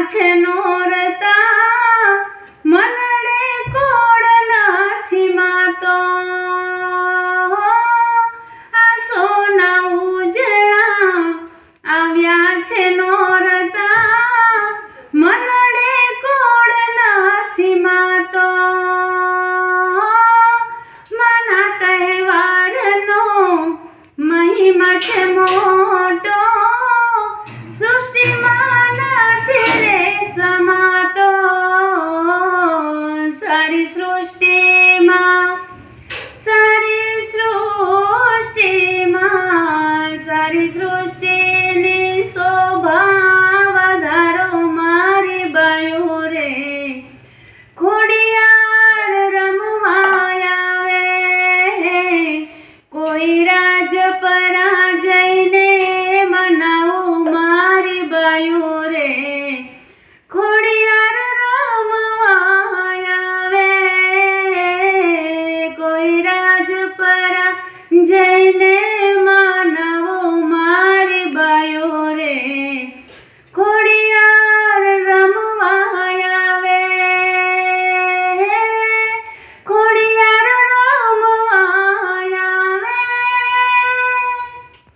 છે નોરતા મનડે કોડ નથી માતો આ સોના ઉજળા આવ્યા છે નોરતા મનડે કોડ નથી માતો મના તહેવારનો મહિમા છે મોટો સૃષ્ટિમાં નથી રે સમાતો સારી સૃષ્ટિમાં સારી સૃષ્ટિમાં સારી સૃષ્ટિ